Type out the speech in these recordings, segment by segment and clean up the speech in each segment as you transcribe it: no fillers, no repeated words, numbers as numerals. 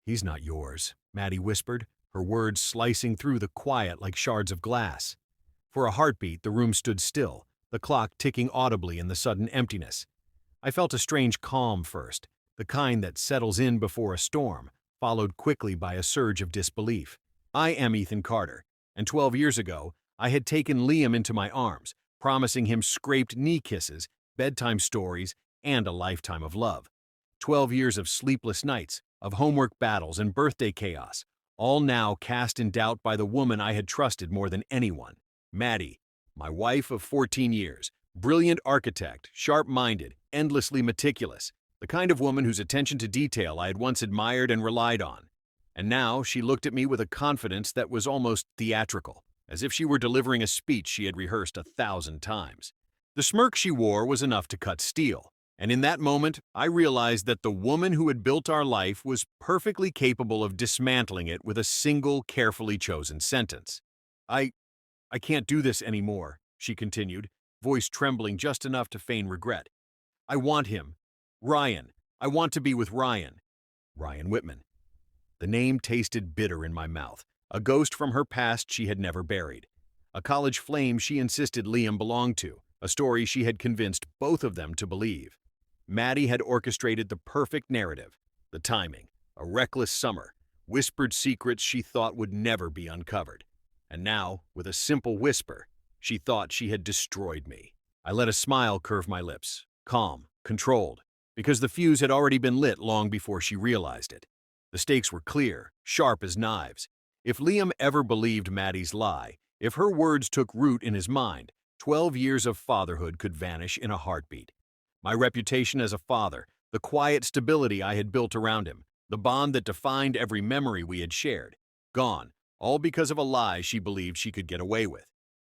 "He's not yours," Maddie whispered, her words slicing through the quiet like shards of glass. For a heartbeat, the room stood still, the clock ticking audibly in the sudden emptiness. I felt a strange calm first, the kind that settles in before a storm, followed quickly by a surge of disbelief. I am Ethan Carter, and 12 years ago, I had taken Liam into my arms, promising him scraped knee kisses, bedtime stories, and a lifetime of love. 12 years of sleepless nights, of homework battles and birthday chaos, all now cast in doubt by the woman I had trusted more than anyone. Maddie, my wife of 14 years, brilliant architect, sharp-minded, endlessly meticulous, the kind of woman whose attention to detail I had once admired and relied on. And now she looked at me with a confidence that was almost theatrical, as if she were delivering a speech she had rehearsed 1,000 times. The smirk she wore was enough to cut steel, and in that moment I realized that the woman who had built our life was perfectly capable of dismantling it with a single carefully chosen sentence. I can't do this anymore," she continued, voice trembling just enough to feign regret. "I want him. Ryan. I want to be with Ryan." Ryan Whitman. The name tasted bitter in my mouth, a ghost from her past she had never buried. A college flame she insisted Liam belonged to, a story she had convinced both of them to believe. Maddie had orchestrated the perfect narrative, the timing, a reckless summer, whispered secrets she thought would never be uncovered. And now, with a simple whisper, she thought she had destroyed me. I let a smile curve my lips, calm, controlled, because the fuse had already been lit long before she realized it. The stakes were clear, sharp as knives. If Liam ever believed Maddie's lie, if her words took root in his mind, 12 years of fatherhood could vanish in a heartbeat. My reputation as a father, the quiet stability I had built around him, the bond that defined every memory we had shared, gone, all because of a lie she believed she could get away with.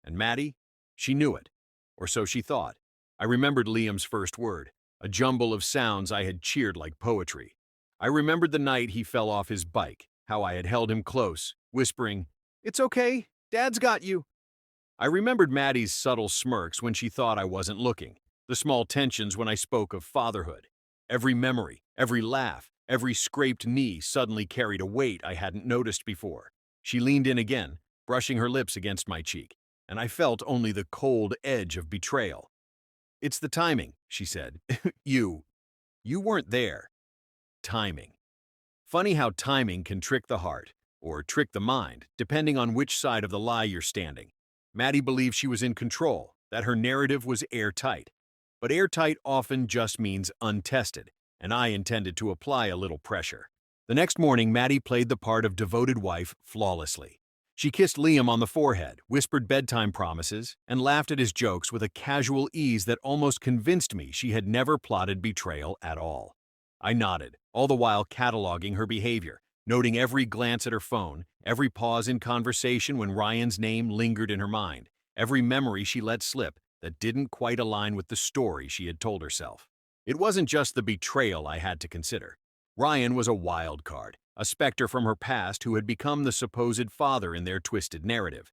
And Maddie? She knew it. Or so she thought. I remembered Liam's first word, a jumble of sounds I had cheered like poetry. I remembered the night he fell off his bike, how I had held him close, whispering, "It's okay, Dad's got you." I remembered Maddie's subtle smirks when she thought I wasn't looking, the small tensions when I spoke of fatherhood. Every memory, every laugh, every scraped knee suddenly carried a weight I hadn't noticed before. She leaned in again, brushing her lips against my cheek, and I felt only the cold edge of betrayal. "It's the timing," she said. You weren't there." Timing. Funny how timing can trick the heart, or trick the mind, depending on which side of the lie you're standing. Maddie believed she was in control, that her narrative was airtight. But airtight often just means untested, and I intended to apply a little pressure. The next morning, Maddie played the part of devoted wife flawlessly. She kissed Liam on the forehead, whispered bedtime promises, and laughed at his jokes with a casual ease that almost convinced me she had never plotted betrayal at all. I nodded, all the while cataloging her behavior, noting every glance at her phone, every pause in conversation when Ryan's name lingered in her mind, every memory she let slip that didn't quite align with the story she had told herself. It wasn't just the betrayal I had to consider. Ryan was a wild card, a specter from her past who had become the supposed father in their twisted narrative.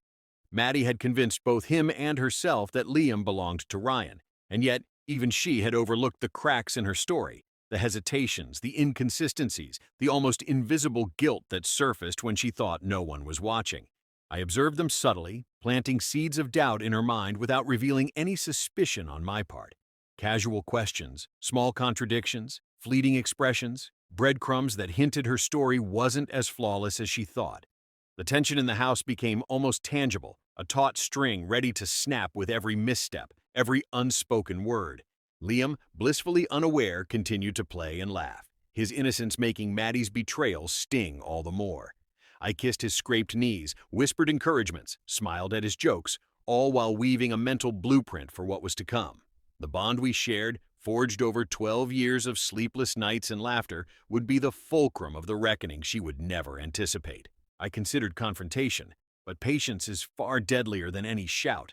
Maddie had convinced both him and herself that Liam belonged to Ryan, and yet even she had overlooked the cracks in her story, the hesitations, the inconsistencies, the almost invisible guilt that surfaced when she thought no one was watching. I observed them subtly, planting seeds of doubt in her mind without revealing any suspicion on my part. Casual questions, small contradictions, fleeting expressions, breadcrumbs that hinted her story wasn't as flawless as she thought. The tension in the house became almost tangible, a taut string ready to snap with every misstep, every unspoken word. Liam, blissfully unaware, continued to play and laugh, his innocence making Maddie's betrayal sting all the more. I kissed his scraped knees, whispered encouragements, smiled at his jokes, all while weaving a mental blueprint for what was to come. The bond we shared, forged over 12 years of sleepless nights and laughter, would be the fulcrum of the reckoning she would never anticipate. I considered confrontation, but patience is far deadlier than any shout.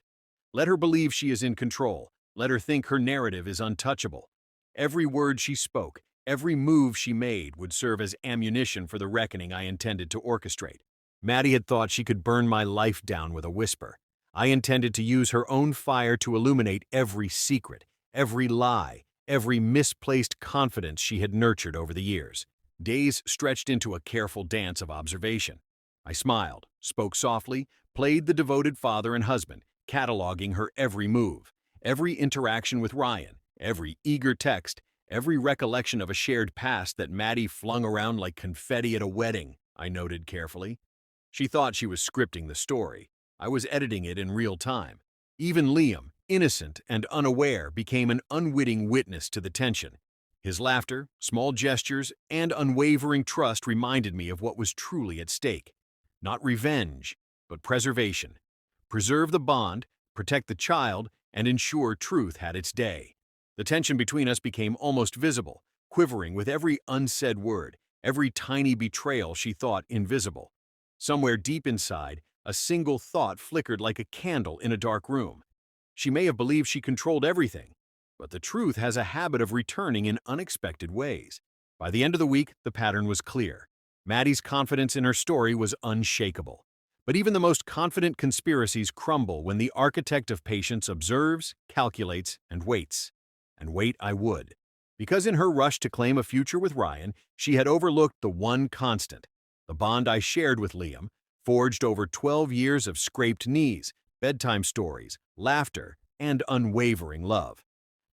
Let her believe she is in control. Let her think her narrative is untouchable. Every word she spoke, every move she made would serve as ammunition for the reckoning I intended to orchestrate. Maddie had thought she could burn my life down with a whisper. I intended to use her own fire to illuminate every secret, every lie, every misplaced confidence she had nurtured over the years. Days stretched into a careful dance of observation. I smiled, spoke softly, played the devoted father and husband, cataloging her every move, every interaction with Ryan, every eager text, every recollection of a shared past that Maddie flung around like confetti at a wedding, I noted carefully. She thought she was scripting the story. I was editing it in real time. Even Liam, innocent and unaware, became an unwitting witness to the tension. His laughter, small gestures, and unwavering trust reminded me of what was truly at stake. Not revenge, but preservation. Preserve the bond, protect the child, and ensure truth had its day. The tension between us became almost visible, quivering with every unsaid word, every tiny betrayal she thought invisible. Somewhere deep inside, a single thought flickered like a candle in a dark room. She may have believed she controlled everything, but the truth has a habit of returning in unexpected ways. By the end of the week, the pattern was clear. Maddie's confidence in her story was unshakable. But even the most confident conspiracies crumble when the architect of patience observes, calculates, and waits. And wait I would. Because in her rush to claim a future with Ryan, she had overlooked the one constant, the bond I shared with Liam, forged over 12 years of scraped knees, bedtime stories, laughter, and unwavering love.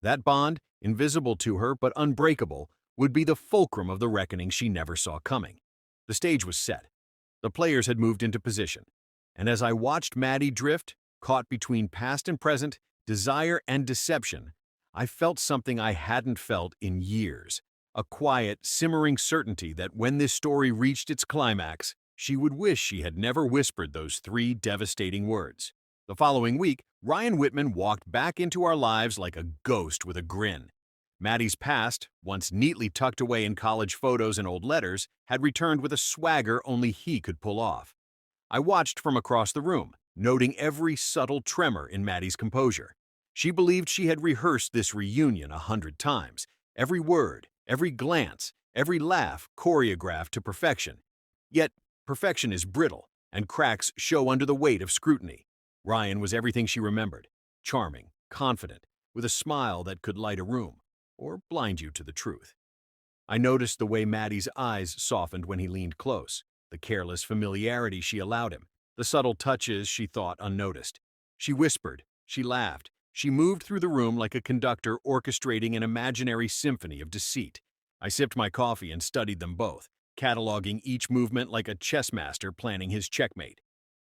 That bond, invisible to her but unbreakable, would be the fulcrum of the reckoning she never saw coming. The stage was set. The players had moved into position. And as I watched Maddie drift, caught between past and present, desire and deception, I felt something I hadn't felt in years. A quiet, simmering certainty that when this story reached its climax, she would wish she had never whispered those 3 devastating words. The following week, Ryan Whitman walked back into our lives like a ghost with a grin. Maddie's past, once neatly tucked away in college photos and old letters, had returned with a swagger only he could pull off. I watched from across the room, noting every subtle tremor in Maddie's composure. She believed she had rehearsed this reunion 100 times, every word, every glance, every laugh choreographed to perfection. Yet, perfection is brittle, and cracks show under the weight of scrutiny. Ryan was everything she remembered, charming, confident, with a smile that could light a room, or blind you to the truth. I noticed the way Maddie's eyes softened when he leaned close, the careless familiarity she allowed him, the subtle touches she thought unnoticed. She whispered, she laughed, she moved through the room like a conductor orchestrating an imaginary symphony of deceit. I sipped my coffee and studied them both, cataloging each movement like a chess master planning his checkmate.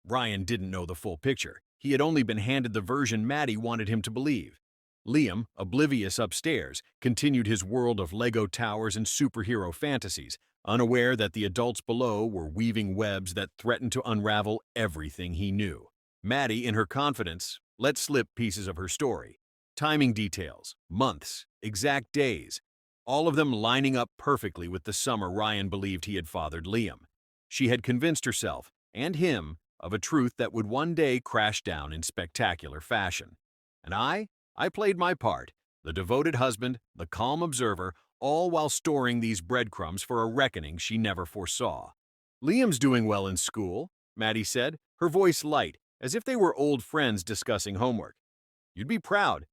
Ryan didn't know the full picture. He had only been handed the version Maddie wanted him to believe. Liam, oblivious upstairs, continued his world of Lego towers and superhero fantasies, unaware that the adults below were weaving webs that threatened to unravel everything he knew. Maddie, in her confidence, let slip pieces of her story. Timing details, months, exact days, all of them lining up perfectly with the summer Ryan believed he had fathered Liam. She had convinced herself, and him, of a truth that would one day crash down in spectacular fashion. And I played my part, the devoted husband, the calm observer, all while storing these breadcrumbs for a reckoning she never foresaw. "Liam's doing well in school," Maddie said, her voice light, as if they were old friends discussing homework. "You'd be proud."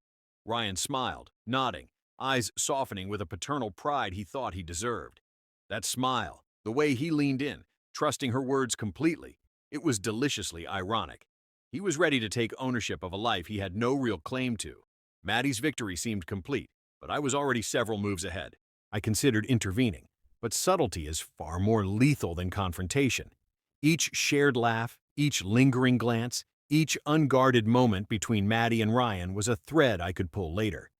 Ryan smiled, nodding, eyes softening with a paternal pride he thought he deserved. That smile, the way he leaned in, trusting her words completely, it was deliciously ironic. He was ready to take ownership of a life he had no real claim to. Maddie's victory seemed complete, but I was already several moves ahead. I considered intervening, but subtlety is far more lethal than confrontation. Each shared laugh, each lingering glance, each unguarded moment between Maddie and Ryan was a thread I could pull later.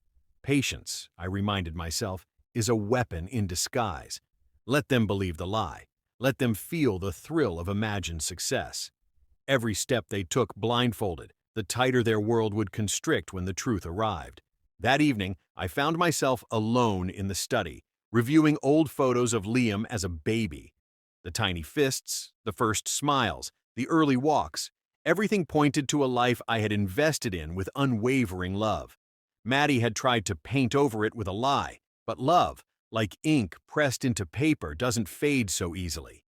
Patience, I reminded myself, is a weapon in disguise. Let them believe the lie. Let them feel the thrill of imagined success. Every step they took blindfolded, the tighter their world would constrict when the truth arrived. That evening, I found myself alone in the study, reviewing old photos of Liam as a baby. The tiny fists, the first smiles, the early walks, everything pointed to a life I had invested in with unwavering love. Maddie had tried to paint over it with a lie, but love, like ink pressed into paper, doesn't fade so easily.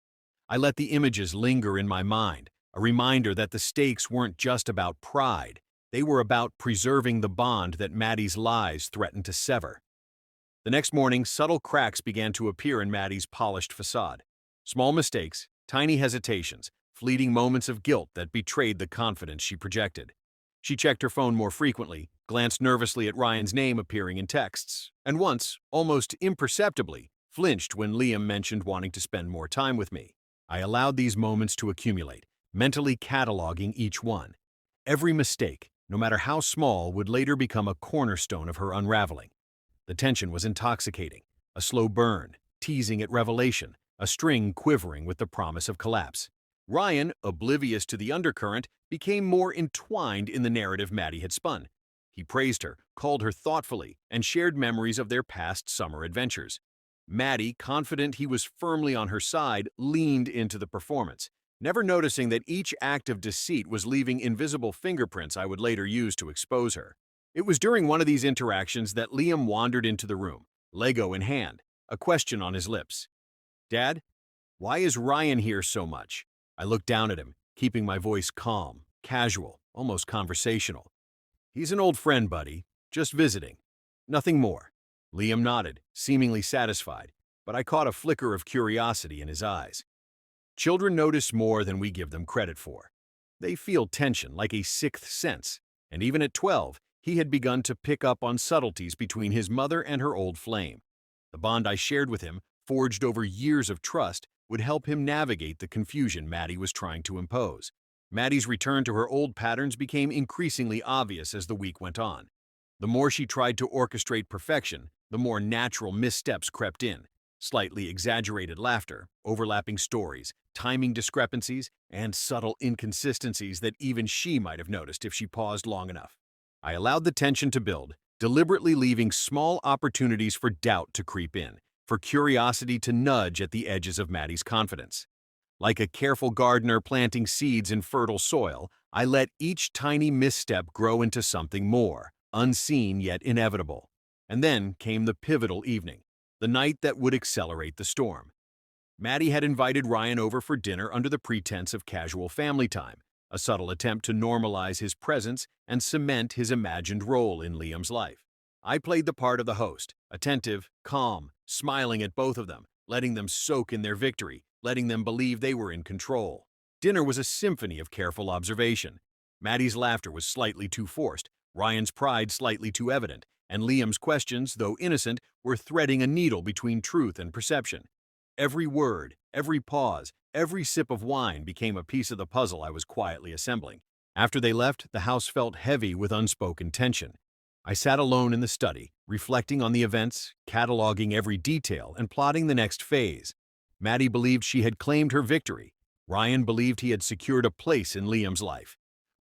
I let the images linger in my mind, a reminder that the stakes weren't just about pride, they were about preserving the bond that Maddie's lies threatened to sever. The next morning, subtle cracks began to appear in Maddie's polished facade. Small mistakes, tiny hesitations, fleeting moments of guilt that betrayed the confidence she projected. She checked her phone more frequently, glanced nervously at Ryan's name appearing in texts, and once, almost imperceptibly, flinched when Liam mentioned wanting to spend more time with me. I allowed these moments to accumulate, mentally cataloging each one. Every mistake, no matter how small, would later become a cornerstone of her unraveling. The tension was intoxicating, a slow burn, teasing at revelation, a string quivering with the promise of collapse. Ryan, oblivious to the undercurrent, became more entwined in the narrative Maddie had spun. He praised her, called her thoughtfully, and shared memories of their past summer adventures. Maddie, confident he was firmly on her side, leaned into the performance, never noticing that each act of deceit was leaving invisible fingerprints I would later use to expose her. It was during one of these interactions that Liam wandered into the room, Lego in hand, a question on his lips. "Dad, why is Ryan here so much?" I looked down at him, keeping my voice calm, casual, almost conversational. "He's an old friend, buddy. Just visiting. Nothing more." Liam nodded, seemingly satisfied, but I caught a flicker of curiosity in his eyes. Children notice more than we give them credit for. They feel tension like a sixth sense, and even at 12, he had begun to pick up on subtleties between his mother and her old flame. The bond I shared with him, forged over years of trust, would help him navigate the confusion Maddie was trying to impose. Maddie's return to her old patterns became increasingly obvious as the week went on. The more she tried to orchestrate perfection, the more natural missteps crept in. Slightly exaggerated laughter, overlapping stories, timing discrepancies, and subtle inconsistencies that even she might have noticed if she paused long enough. I allowed the tension to build, deliberately leaving small opportunities for doubt to creep in, for curiosity to nudge at the edges of Maddie's confidence. Like a careful gardener planting seeds in fertile soil, I let each tiny misstep grow into something more, unseen yet inevitable. And then came the pivotal evening, the night that would accelerate the storm. Maddie had invited Ryan over for dinner under the pretense of casual family time, a subtle attempt to normalize his presence and cement his imagined role in Liam's life. I played the part of the host, attentive, calm, smiling at both of them, letting them soak in their victory, letting them believe they were in control. Dinner was a symphony of careful observation. Maddie's laughter was slightly too forced, Ryan's pride slightly too evident, and Liam's questions, though innocent, were threading a needle between truth and perception. Every word, every pause, every sip of wine became a piece of the puzzle I was quietly assembling. After they left, the house felt heavy with unspoken tension. I sat alone in the study, reflecting on the events, cataloging every detail, and plotting the next phase. Maddie believed she had claimed her victory. Ryan believed he had secured a place in Liam's life.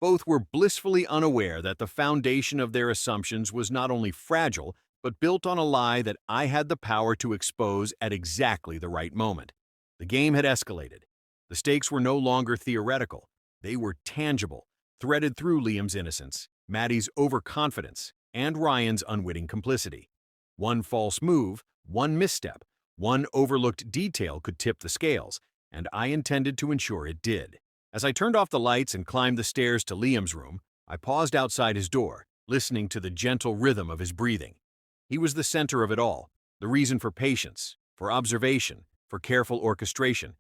Both were blissfully unaware that the foundation of their assumptions was not only fragile, but built on a lie that I had the power to expose at exactly the right moment. The game had escalated. The stakes were no longer theoretical. They were tangible, threaded through Liam's innocence, Maddie's overconfidence, and Ryan's unwitting complicity. One false move, one misstep, one overlooked detail could tip the scales, and I intended to ensure it did. As I turned off the lights and climbed the stairs to Liam's room, I paused outside his door, listening to the gentle rhythm of his breathing. He was the center of it all, the reason for patience, for observation, for careful orchestration.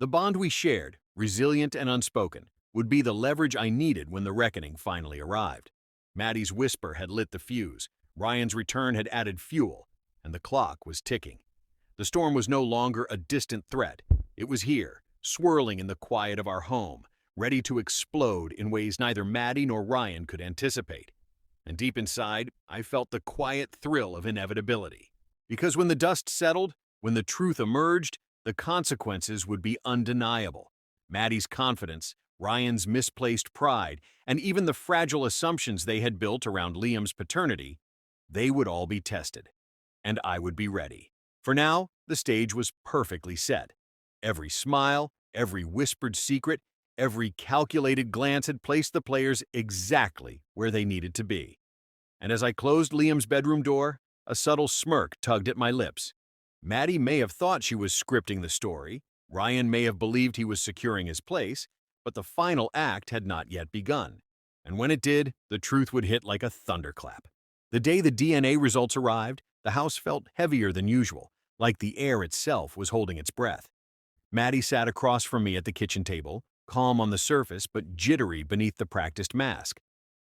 The bond we shared, resilient and unspoken, would be the leverage I needed when the reckoning finally arrived. Maddie's whisper had lit the fuse, Ryan's return had added fuel, and the clock was ticking. The storm was no longer a distant threat. It was here, swirling in the quiet of our home, ready to explode in ways neither Maddie nor Ryan could anticipate. And deep inside, I felt the quiet thrill of inevitability. Because when the dust settled, when the truth emerged, the consequences would be undeniable. Maddie's confidence, Ryan's misplaced pride, and even the fragile assumptions they had built around Liam's paternity, they would all be tested. And I would be ready. For now, the stage was perfectly set. Every smile, every whispered secret, every calculated glance had placed the players exactly where they needed to be. And as I closed Liam's bedroom door, a subtle smirk tugged at my lips. Maddie may have thought she was scripting the story, Ryan may have believed he was securing his place, but the final act had not yet begun. And when it did, the truth would hit like a thunderclap. The day the DNA results arrived, The house felt heavier than usual, like the air itself was holding its breath. Maddie sat across from me at the kitchen table, calm on the surface but jittery beneath the practiced mask.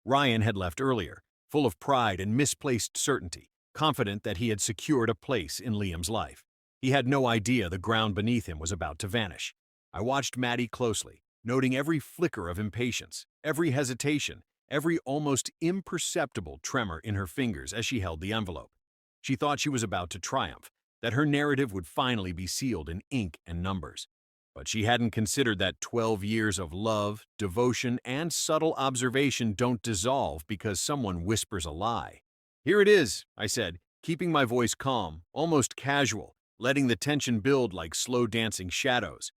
Ryan had left earlier, full of pride and misplaced certainty, confident that he had secured a place in Liam's life. He had no idea the ground beneath him was about to vanish. I watched Maddie closely, noting every flicker of impatience, every hesitation, every almost imperceptible tremor in her fingers as she held the envelope. She thought she was about to triumph, that her narrative would finally be sealed in ink and numbers. But she hadn't considered that 12 years of love, devotion, and subtle observation don't dissolve because someone whispers a lie. "Here it is," I said, keeping my voice calm, almost casual, letting the tension build like slow-dancing shadows.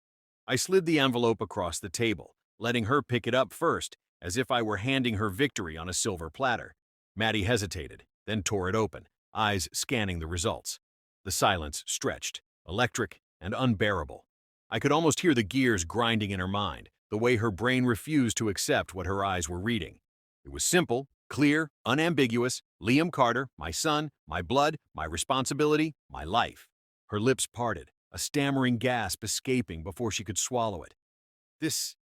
I slid the envelope across the table, letting her pick it up first, as if I were handing her victory on a silver platter. Maddie hesitated, then tore it open, eyes scanning the results. The silence stretched, electric and unbearable. I could almost hear the gears grinding in her mind, the way her brain refused to accept what her eyes were reading. It was simple, clear, unambiguous. Liam Carter, my son, my blood, my responsibility, my life. Her lips parted, a stammering gasp escaping before she could swallow it. This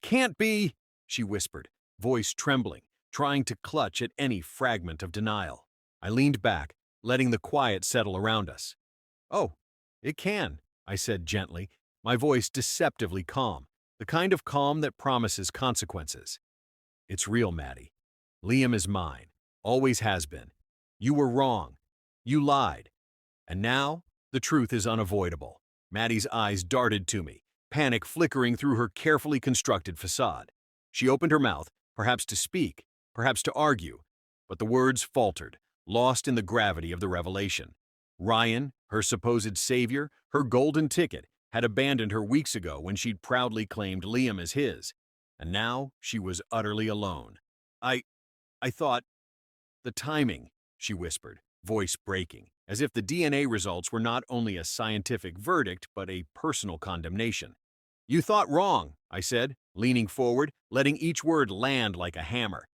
can't be," she whispered, voice trembling, trying to clutch at any fragment of denial. I leaned back, letting the quiet settle around us. "Oh, it can," I said gently, my voice deceptively calm, the kind of calm that promises consequences. "It's real, Maddie. Liam is mine, always has been. You were wrong. You lied. And now, the truth is unavoidable." Maddie's eyes darted to me, panic flickering through her carefully constructed facade. She opened her mouth, perhaps to speak, perhaps to argue, but the words faltered, lost in the gravity of the revelation. Ryan, her supposed savior, her golden ticket, had abandoned her weeks ago when she'd proudly claimed Liam as his, and now she was utterly alone. I thought, "The timing," she whispered, voice breaking, as if the DNA results were not only a scientific verdict but a personal condemnation. "You thought wrong," I said, leaning forward, letting each word land like a hammer.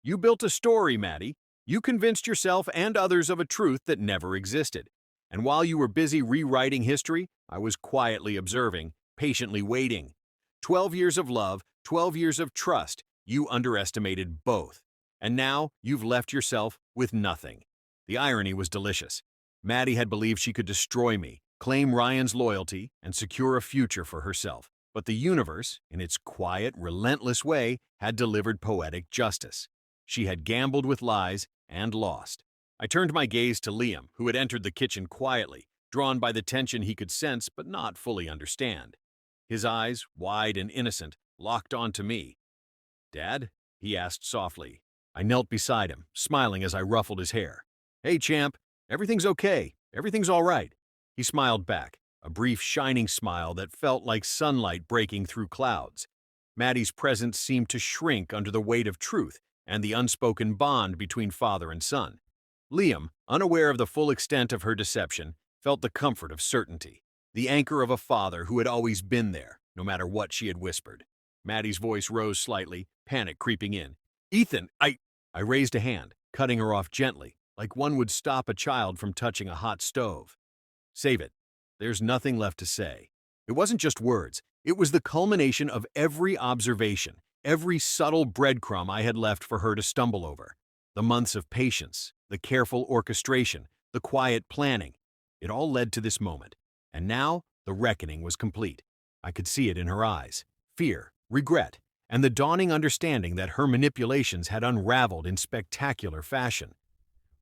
"You built a story, Maddie. You convinced yourself and others of a truth that never existed. And while you were busy rewriting history, I was quietly observing, patiently waiting. 12 years of love, 12 years of trust, you underestimated both. And now you've left yourself with nothing." The irony was delicious. Maddie had believed she could destroy me, claim Ryan's loyalty, and secure a future for herself. But the universe, in its quiet, relentless way, had delivered poetic justice. She had gambled with lies and lost. I turned my gaze to Liam, who had entered the kitchen quietly, drawn by the tension he could sense but not fully understand. His eyes, wide and innocent, locked onto me. "Dad?" he asked softly. I knelt beside him, smiling as I ruffled his hair. "Hey, champ, everything's okay. Everything's all right." He smiled back, a brief shining smile that felt like sunlight breaking through clouds. Maddie's presence seemed to shrink under the weight of truth and the unspoken bond between father and son. Liam, unaware of the full extent of her deception, felt the comfort of certainty, the anchor of a father who had always been there, no matter what she had whispered. Maddie's voice rose slightly, panic creeping in. "Ethan, I raised a hand, cutting her off gently, like one would stop a child from touching a hot stove. "Save it. There's nothing left to say." It wasn't just words. It was the culmination of every observation, every subtle breadcrumb I had left for her to stumble over. The months of patience, the careful orchestration, the quiet planning. It all led to this moment. And now, the reckoning was complete. I could see it in her eyes. Fear, regret, and the dawning understanding that her manipulations had unraveled in spectacular fashion.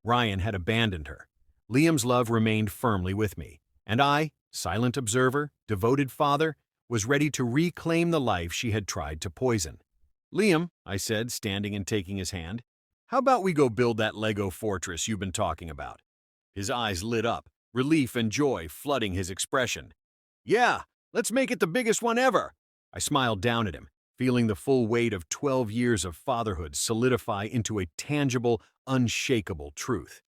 Ryan had abandoned her. Liam's love remained firmly with me, and I, silent observer, devoted father, was ready to reclaim the life she had tried to poison. "Liam," I said, standing and taking his hand, "how about we go build that Lego fortress you've been talking about?" His eyes lit up, relief and joy flooding his expression. "Yeah, let's make it the biggest one ever." I smiled down at him, feeling the full weight of 12 years of fatherhood solidify into a tangible, unshakable truth.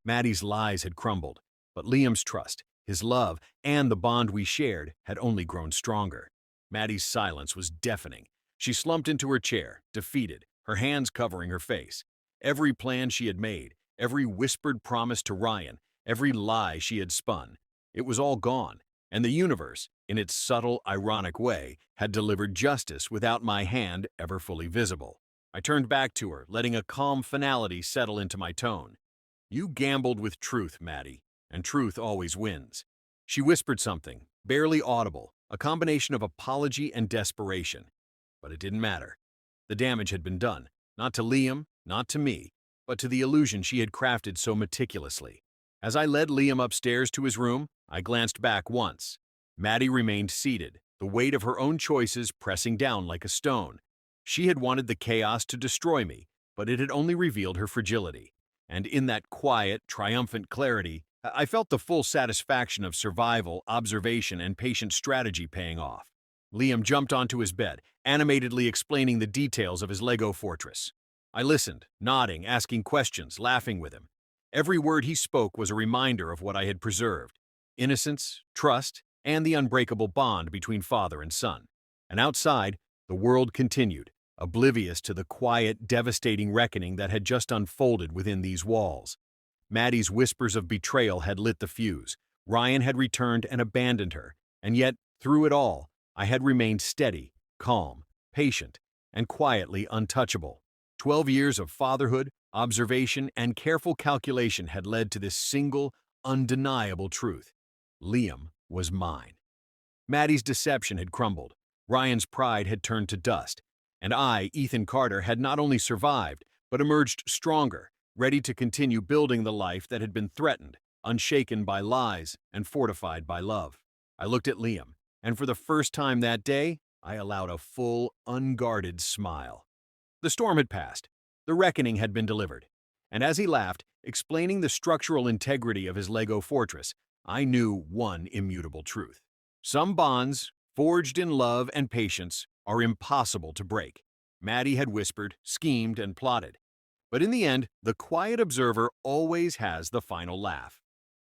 Maddie's lies had crumbled, but Liam's trust, his love, and the bond we shared had only grown stronger. Maddie's silence was deafening. She slumped into her chair, defeated, her hands covering her face. Every plan she had made, Every whispered promise to Ryan, every lie she had spun. It was all gone, and the universe, in its subtle, ironic way, had delivered justice without my hand ever fully visible. I turned back to her, letting a calm finality settle into my tone. You gambled with truth, Maddie, and truth always wins. She whispered something, barely audible, a combination of apology and desperation. But it didn't matter. The damage had been done, not to Liam, not to me, but to the illusion she had crafted so meticulously. As I led Liam upstairs to his room, I glanced back once. Maddie remained seated, the weight of her own choices pressing down like a stone. She had wanted the chaos to destroy me, but it had only revealed her fragility. And in that quiet, triumphant clarity, I felt the full satisfaction of survival, observation, and patient strategy paying off. Liam jumped onto his bed, animatedly explaining the details of his Lego fortress. I listened, nodding, asking questions, laughing with him. Every word he spoke was a reminder of what I had preserved: innocence, trust, and the unbreakable bond between father and son. And outside, the world continued, oblivious to the quiet, devastating reckoning that had just unfolded within these walls. Maddie's whispers of betrayal had lit the fuse. Ryan had returned and abandoned her, and yet, through it all, I had remained steady, calm, patient, and quietly untouchable. 12 years of fatherhood, observation, and careful calculation had led to this single, undeniable truth. Liam was mine. Maddie's deception had crumbled. Ryan's pride had turned to dust. And I, Ethan Carter, had not only survived, but emerged stronger, ready to continue building the life that had been threatened, unshaken by lies and fortified by love. I looked at Liam, and for the first time that day, I allowed a full, unguarded smile. The storm had passed. The reckoning had been delivered. And as he laughed, explaining the structural integrity of his Lego fortress, I knew one immutable truth. Some bonds, forged in love and patience, are impossible to break. Maddie had whispered, schemed, and plotted. But in the end, the quiet observer always has the final laugh.